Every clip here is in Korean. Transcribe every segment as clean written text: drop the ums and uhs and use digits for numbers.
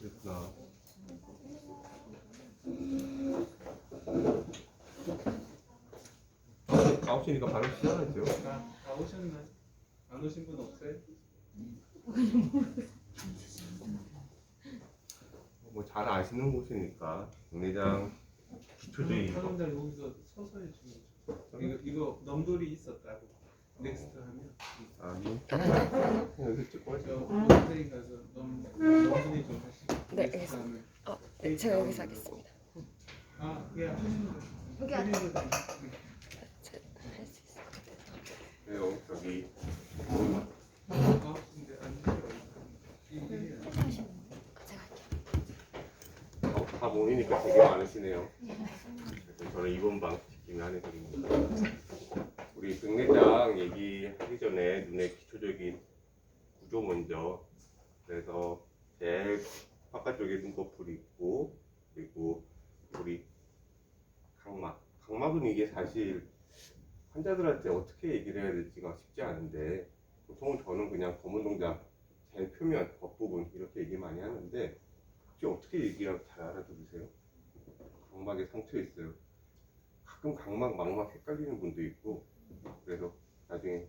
그랬구나. 나오시니까 바로 시작하죠. 다 오셨나요? 안 오신 분 없어요? 뭐 잘 아시는 곳이니까 동내장 기초적인 거. 사람들 여기서 서서 해주면 이거 넘돌이 있었다고 넥스트 하면 여기 찍고 저 하죠. 선생님 가서 넘돌이 좀 하시고 네, 넥스트 하면 네, 제가 여기서 하겠습니다. 예 하시면 돼요. 여기 할 할수 있어요. 그래요. 여기 근데 안 되더라고요. 제가 할게요. 다 모이니까 되게 많으시네요. 그래서 저는 이번 방 지킴이 한해드립니다. 우리 백내장 얘기하기 전에 눈의 기초적인 구조 먼저. 그래서 제일 바깥쪽에 눈꺼풀이 있고, 그리고 우리 각막. 각막은 이게 사실 환자들한테 어떻게 얘기를 해야 될지가 쉽지 않은데, 보통은 저는 그냥 검은 동작 제일 표면 겉부분 이렇게 얘기 많이 하는데, 혹시 어떻게 얘기하면 잘 알아들으세요? 각막에 상처 있어요. 가끔 각막, 망막 헷갈리는 분도 있고, 그래서 나중에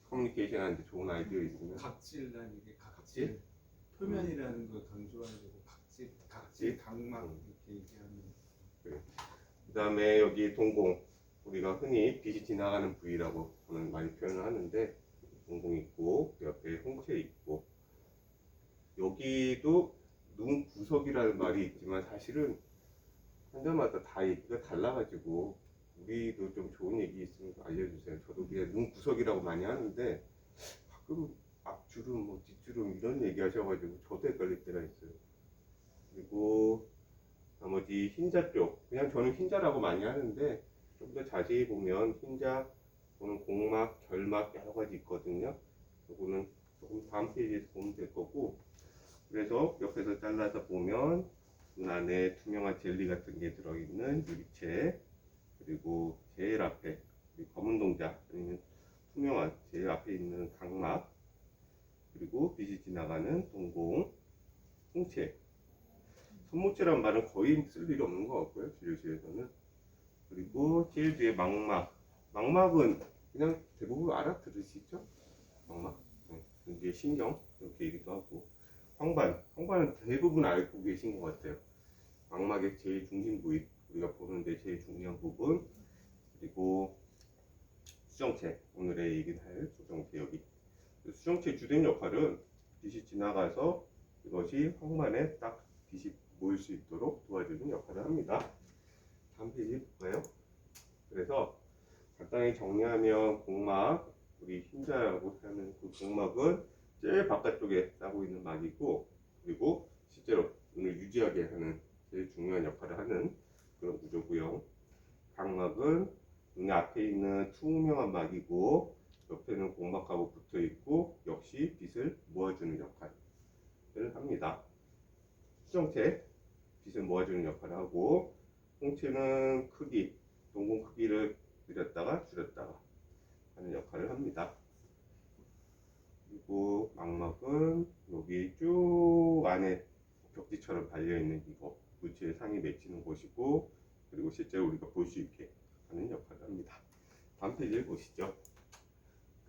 커뮤니케이션 하는데 좋은 아이디어 있으면 각질란 이게 각질 표면이라는 걸 강조하는 거고 각질 각막 이렇게 얘기하면 그 다음에 여기 동공, 우리가 흔히 빛이 지나가는 부위라고 저는 많이 표현을 하는데, 동공 있고 그 옆에 홍채 있고, 여기도 눈 구석이라는 말이 있지만 사실은 환자마다 다 얘기가 달라가지고 우리도 좀 좋은 얘기 있으면 알려주세요. 저도 그냥 눈 구석이라고 많이 하는데 가끔 앞주름, 뭐 뒷주름 이런 얘기 하셔가지고 저도 헷갈릴 때가 있어요. 그리고 나머지 흰자 쪽, 그냥 저는 흰자라고 많이 하는데 좀 더 자세히 보면 흰자 또는 공막, 결막 여러 가지 있거든요. 이거는 조금 다음 페이지에서 보면 될 거고, 그래서 옆에서 잘라서 보면 눈 안에 투명한 젤리 같은 게 들어있는 유리체, 그리고 제일 앞에 검은 동자 아니면 투명한 제일 앞에 있는 각막, 그리고 빛이 지나가는 동공, 홍채. 손모체란 말은 거의 쓸 일이 없는 것 같고요, 진료실에서는. 그리고 제일 뒤에 망막. 망막은 그냥 대부분 알아들으시죠? 망막. 네. 이게 신경 이렇게 얘기도 하고. 황반은 대부분 알고 계신 것 같아요. 망막의 제일 중심 부위, 우리가 보는데 제일 중요한 부분. 그리고 수정체, 오늘의 얘기를 할 수정체 여기. 수정체의 주된 역할은 빛이 지나가서 이것이 황반에 딱 빛이 모일 수 있도록 도와주는 역할을 합니다. 다음 페이지 볼까요? 그래서 간단히 정리하면 공막, 우리 흰자라고 하는 그 공막은 제일 바깥쪽에 싸고 있는 막이고, 그리고 실제로 눈을 유지하게 하는 제일 중요한 역할을 하는 그런 구조고요. 각막은 눈 앞에 있는 투명한 막이고, 옆에는 공막하고 붙어 있고, 역시 빛을 모아주는 역할을 합니다. 수정체, 빛을 모아주는 역할을 하고, 홍채는 크기, 동공 크기를 늘렸다가 줄였다가 하는 역할을 합니다. 그리고 망막은 여기 쭉 안에 벽지처럼 달려있는 이거, 물체의 상이 맺히는 곳이고, 그리고 실제로 우리가 볼 수 있게 하는 역할을 합니다. 다음 페이지를 보시죠.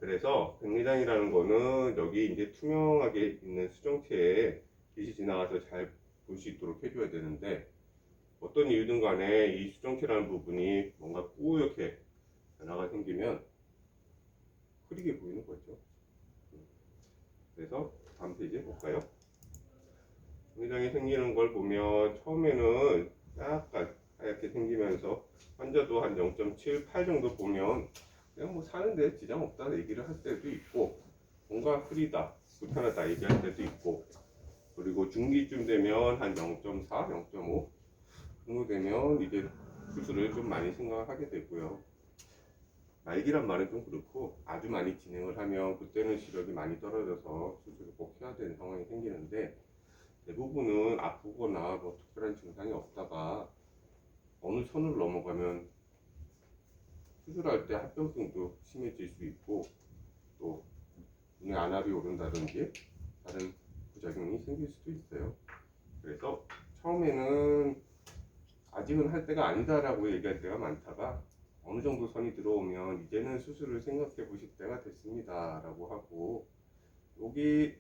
그래서 백내장이라는 거는 여기 이제 투명하게 있는 수정체에 빛이 지나가서 잘 볼 수 있도록 해줘야 되는데, 어떤 이유든 간에 이 수정체라는 부분이 뭔가 뿌옇게 변화가 생기면 흐리게 보이는 거죠. 그래서 다음 페이지 볼까요? 백내장이 생기는 걸 보면 처음에는 약간 하얗게 생기면서 환자도 한 0.78 정도 보면 그냥 뭐 사는데 지장 없다 얘기를 할 때도 있고, 뭔가 흐리다, 불편하다 얘기할 때도 있고, 그리고 중기쯤 되면 한 0.4, 0.5 정도 되면 이제 수술을 좀 많이 생각하게 되고요. 말기란 말은 좀 그렇고, 아주 많이 진행을 하면 그때는 시력이 많이 떨어져서 수술을 꼭 해야 되는 상황이 생기는데, 대부분은 아프거나 뭐 특별한 증상이 없다가 어느 선을 넘어가면 수술할 때 합병증도 심해질 수 있고, 또 눈에 안압이 오른다든지 다른 부작용이 생길 수도 있어요. 그래서 처음에는 아직은 할 때가 아니다라고 얘기할 때가 많다가 어느 정도 선이 들어오면 이제는 수술을 생각해 보실 때가 됐습니다 라고 하고, 여기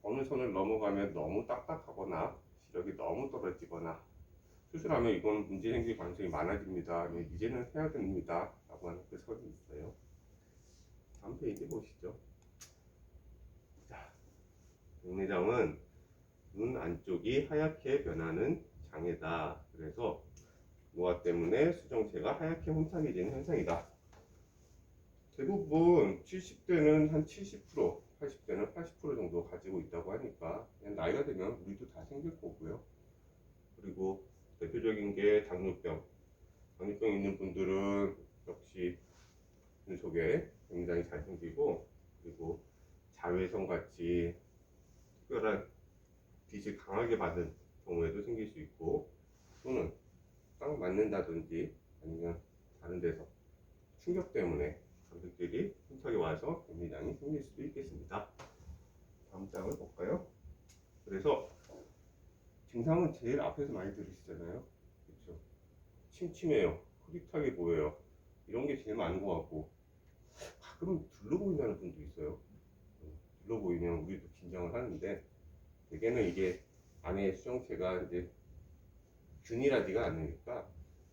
어느 선을 넘어가면 너무 딱딱하거나 시력이 너무 떨어지거나 수술하면 이건 문제 생길 가능성이 많아집니다, 아니면 이제는 해야 됩니다 라고 하는 그 선이 있어요. 다음 페이지 보시죠. 자, 백내장은 눈 안쪽이 하얗게 변하는 장애다. 그래서 노화 때문에 수정체가 하얗게 혼탁해지는 현상이다. 대부분 70대는 한 70%, 80대는 80% 정도 가지고 있다고 하니까 그냥 나이가 되면 우리도 다 생길 거고요. 그리고 대표적인 게 당뇨병. 당뇨병 있는 분들은 역시 눈 속에 굉장히 잘 생기고, 그리고 자외선 같이 특별한 빛을 강하게 받은 경우에도 생길 수 있고, 또는 딱 맞는다든지 아니면 다른 데서 충격 때문에 관객들이 힘차게 와서 백내장이 생길 수도 있겠습니다. 다음 장을 볼까요? 그래서 증상은 제일 앞에서 많이 들으시잖아요. 그렇죠? 침침해요, 흐릿하게 보여요, 이런 게 제일 많은 것 같고, 가끔 둘러 보인다는 분도 있어요. 둘러 보이면 우리도 긴장을 하는데, 대개는 이게 안에 수정체가 이제 균일하지가 않으니까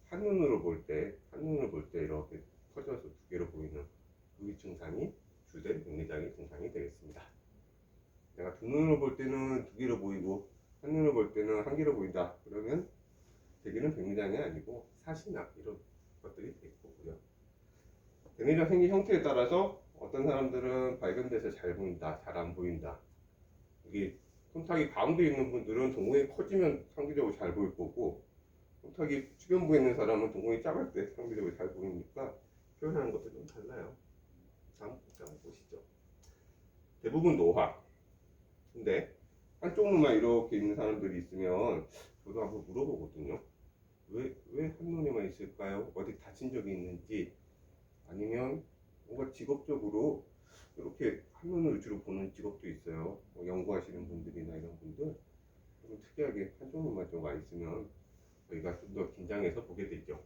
한눈으로 볼 때 이렇게 퍼져서 두 개로 보이는 그 증상이 주된 백내장의 증상이 되겠습니다. 내가 두 눈으로 볼 때는 두 개로 보이고 한눈으로 볼 때는 한 개로 보인다 그러면 대개는 백내장이 아니고 사시나 이런 것들이 될 거고요. 백내장 생긴 형태에 따라서 어떤 사람들은 발견돼서 잘 보인다, 잘 안 보인다. 이게 손탁이 가운데 있는 분들은 동공이 커지면 상대적으로 잘 보일 거고, 손탁이 주변부에 있는 사람은 동공이 작을 때 상대적으로 잘 보이니까 표현하는 것도 좀 달라요. 다음 장 보시죠. 대부분 노화. 근데 한쪽 눈만 이렇게 있는 사람들이 있으면 저도 한번 물어보거든요. 왜 한눈에만 있을까요? 어디 다친 적이 있는지, 아니면 뭔가 직업적으로 이렇게 한눈을 위주로 보는 직업도 있어요. 뭐 연구하시는 분들이나 이런 분들 좀 특이하게 한쪽 눈만 좀 와 있으면 저희가 좀 더 긴장해서 보게 되죠.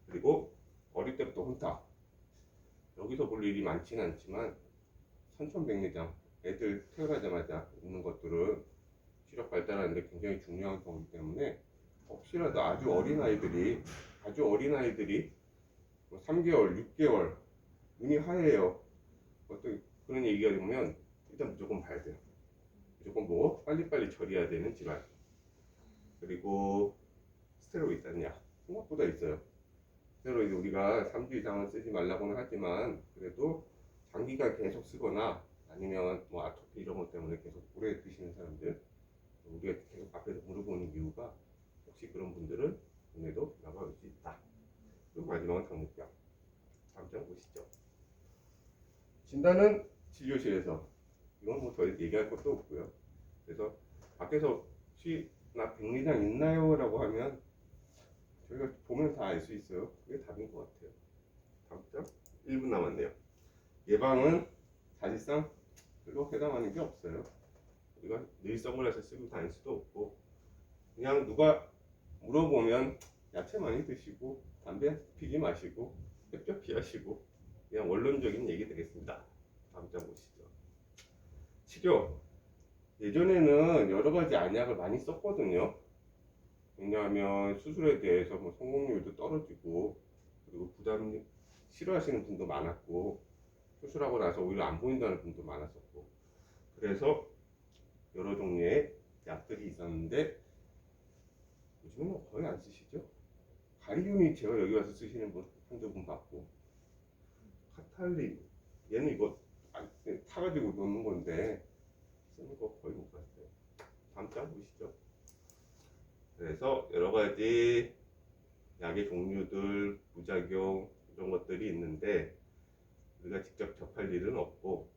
그리고 어릴 때부터 혼탁, 여기서 볼 일이 많지는 않지만 선천백내장, 애들 태어나자마자 있는 것들은 시력 발달하는데 굉장히 중요한 거기 때문에 혹시라도 아주 어린 아이들이 뭐 3개월, 6개월 눈이 하얘요, 어떤 그런 얘기가 되면 일단 무조건 봐야 돼요. 무조건 보고 빨리빨리 처리해야 되는 질환. 그리고 스테로이드 있냐? 생각보다 있어요. 스테로이드 우리가 3주 이상은 쓰지 말라고는 하지만 그래도 장기간 계속 쓰거나 아니면 뭐 아토피 이런 것 때문에 계속 오래 드시는 사람들, 우리가 계속 앞에서 물어보는 이유가 혹시 그런 분들은 눈에도 변화가 올 수 있다. 그리고 마지막은 당뇨병. 다음 장 보시죠. 진단은 진료실에서, 이건 뭐 더 얘기할 것도 없고요. 그래서 밖에서 혹시나 백내장 있나요? 라고 하면 저희가 보면 다 알 수 있어요. 그게 답인 것 같아요. 다음 장 1분 남았네요. 예방은 사실상 별로 해당하는 게 없어요. 우리가 늘 선글라스 쓰고 다닐 수도 없고, 그냥 누가 물어보면 야채 많이 드시고 담배 피지 마시고 햇볕 피하시고, 그냥 원론적인 얘기 되겠습니다. 다음 장 보시죠. 치료. 예전에는 여러 가지 안약을 많이 썼거든요. 왜냐하면 수술에 대해서 뭐 성공률도 떨어지고, 그리고 부담 싫어하시는 분도 많았고, 수술하고 나서 오히려 안 보인다는 분도 많았었고, 그래서 여러 종류의 약들이 있었는데 요즘은 거의 안 쓰시죠? 가리균이 제가 여기 와서 쓰시는 분 한두 분 봤고, 카탈린, 얘는 이거 타가지고 놓는 건데 쓰는 거 거의 못 봤어요. 다음 장 보시죠. 그래서 여러 가지 약의 종류들, 부작용 이런 것들이 있는데 우리가 직접 접할 일은 없고,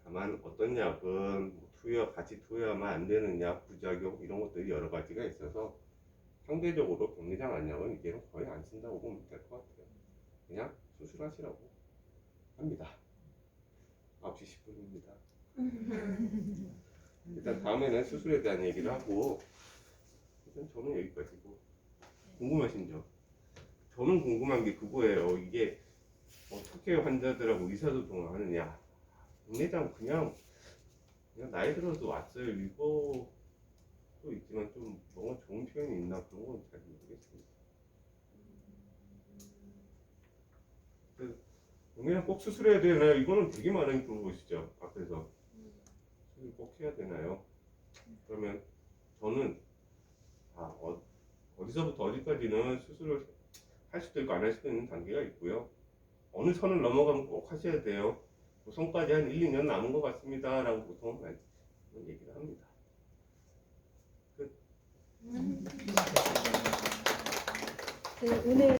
다만 어떤 약은 같이 투여하면 안 되는 약, 부작용 이런 것들이 여러 가지가 있어서 상대적으로 백내장 안약은 이제는 거의 안 쓴다고 보면 될 것 같아요. 그냥 수술하시라고 합니다. 9시 10분입니다. 일단 다음에는 수술에 대한 얘기를 하고 일단 저는 여기까지고 궁금하신 점? 저는 궁금한 게 그거예요. 이게 어떻게 환자들하고 의사소통을 하느냐. 국내장 그냥 나이 들어서 왔어요. 이거도 있지만 좀 뭔가 좋은 표현이 있나 그런 건 잘 모르겠습니다. 국내장 꼭 수술해야 되나요? 이거는 되게 많이 물어보시죠. 앞에서. 수술 꼭 해야 되나요? 그러면 저는 어디서부터 어디까지는 수술을 할 수도 있고 안 할 수도 있는 단계가 있고요. 어느 선을 넘어가면 꼭 하셔야 돼요. 손까지 한 1, 2년 남은 것 같습니다. 라고 보통 얘기를 합니다. 네, 오늘